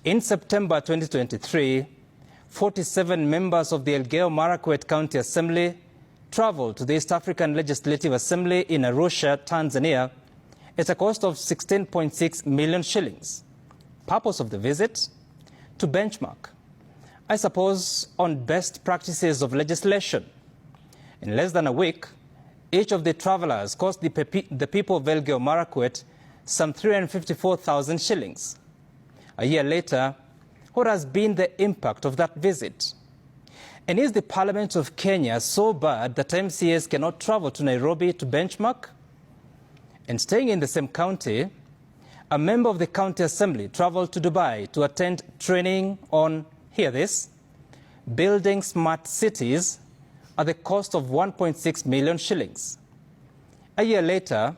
In September 2023, 47 members of the Elgeyo-Marakwet County Assembly traveled to the East African Legislative Assembly in Arusha, Tanzania, at a cost of 16.6 million shillings. Purpose of the visit? To benchmark, I suppose, on best practices of legislation. In less than a week, each of the travelers cost the people of Elgeyo-Marakwet some 354,000 shillings. A year later, what has been the impact of that visit? And is the Parliament of Kenya so bad that MCAs cannot travel to Nairobi to benchmark? And staying in the same county, a member of the County Assembly traveled to Dubai to attend training on, hear this, building smart cities at the cost of 1.6 million shillings. A year later,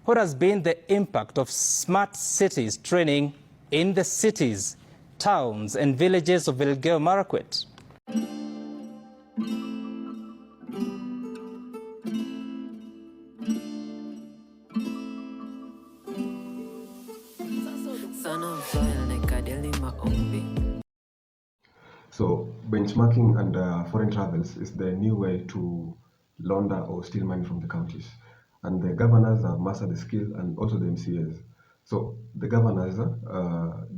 what has been the impact of smart cities training in the cities, towns and villages of Elgeyo-Marakwet? So benchmarking and foreign travels is the new way to launder or steal money from the counties. And the governors have mastered the skill, and also the MCAs. So the governors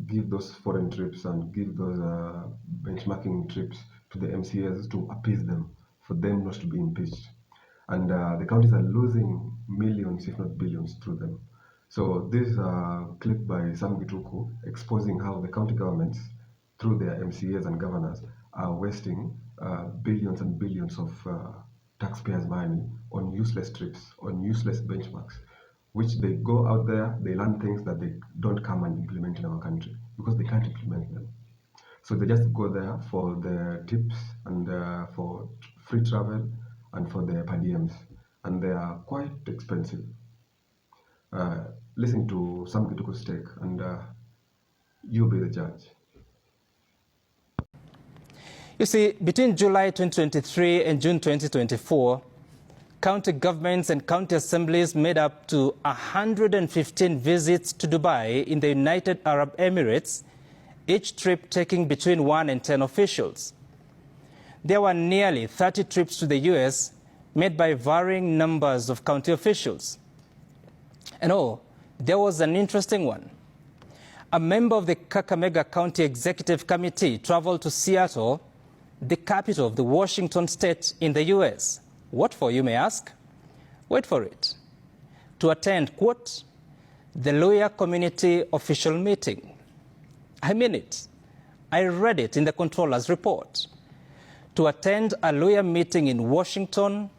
give those foreign trips and give those benchmarking trips to the MCAs to appease them, for them not to be impeached. And the counties are losing millions, if not billions, through them. So this clip by some Gituku exposing how the county governments, through their MCAs and governors, are wasting billions and billions of taxpayers' money on useless trips, on useless benchmarks, which they go out there, they learn things that they don't come and implement in our country because they can't implement them. So they just go there for the tips and for free travel and for their per diems, and they are quite expensive. Listen to some Gituku's take, and you be the judge. You see, between July 2023 and June 2024, county governments and county assemblies made up to 115 visits to Dubai in the United Arab Emirates, each trip taking between 1 and 10 officials. There were nearly 30 trips to the US made by varying numbers of county officials. And there was an interesting one. A member of the Kakamega County Executive Committee traveled to Seattle, the capital of the Washington state in the US. What for, you may ask? Wait for it. To attend, quote, the lawyer community official meeting. I mean it. I read it in the controller's report. To attend a lawyer meeting in Washington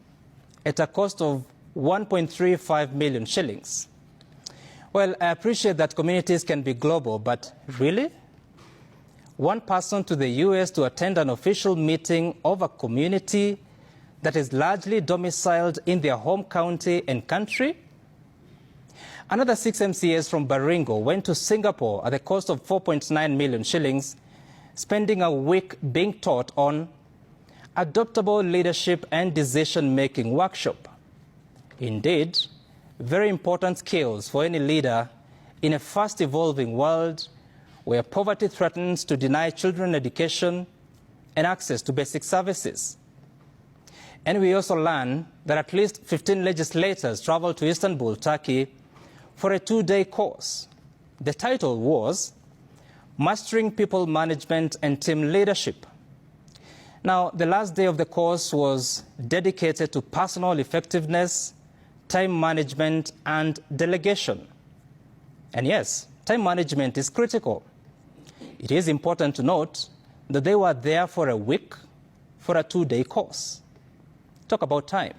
at a cost of 1.35 million shillings. Well, I appreciate that communities can be global, but really? One person to the US to attend an official meeting of a community that is largely domiciled in their home county and country? Another 6 MCAs from Baringo went to Singapore at the cost of 4.9 million shillings, spending a week being taught on adaptable leadership and decision-making workshop. Indeed, very important skills for any leader in a fast-evolving world where poverty threatens to deny children education and access to basic services. And we also learn that at least 15 legislators traveled to Istanbul, Turkey, for a 2-day course. The title was Mastering People Management and Team Leadership. Now, the last day of the course was dedicated to personal effectiveness, time management, and delegation. And yes, time management is critical. It is important to note that they were there for a week for a 2-day course. Talk about time.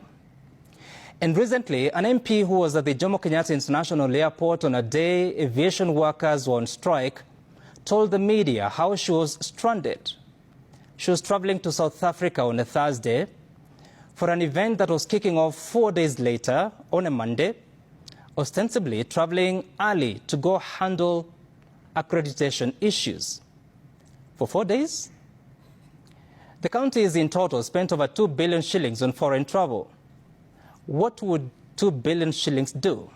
And recently, an MP who was at the Jomo Kenyatta International Airport on a day aviation workers were on strike told the media how she was stranded. She was traveling to South Africa on a Thursday for an event that was kicking off 4 days later on a Monday, ostensibly traveling early to go handle accreditation issues. For 4 days? The counties in total spent over 2 billion shillings on foreign travel. What would 2 billion shillings do?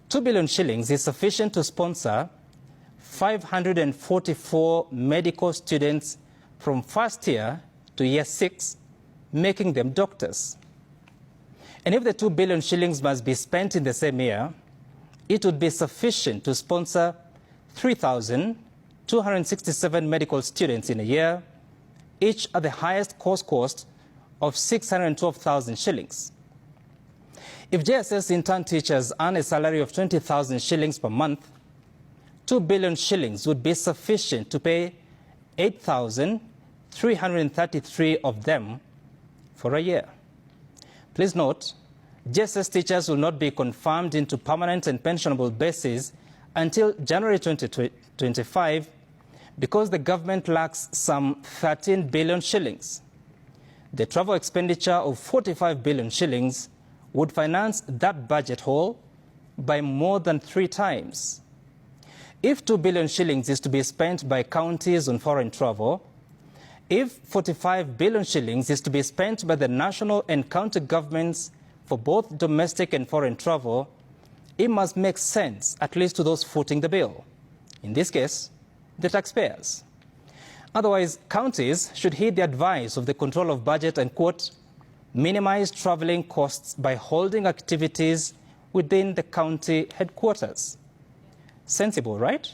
2 billion shillings is sufficient to sponsor 544 medical students from first year to year 6, making them doctors. And if the 2 billion shillings must be spent in the same year, it would be sufficient to sponsor 3,267 medical students in a year, each at the highest course cost of 612,000 shillings. If JSS intern teachers earn a salary of 20,000 shillings per month, 2 billion shillings would be sufficient to pay 8,333 of them for a year. Please note, JSS teachers will not be confirmed into permanent and pensionable bases until January 2025 because the government lacks some 13 billion shillings. The travel expenditure of 45 billion shillings would finance that budget hole by more than 3 times. If 2 billion shillings is to be spent by counties on foreign travel, if 45 billion shillings is to be spent by the national and county governments for both domestic and foreign travel, it must make sense, at least to those footing the bill. In this case, the taxpayers. Otherwise, counties should heed the advice of the Control of Budget and, quote, minimize traveling costs by holding activities within the county headquarters. Sensible, right?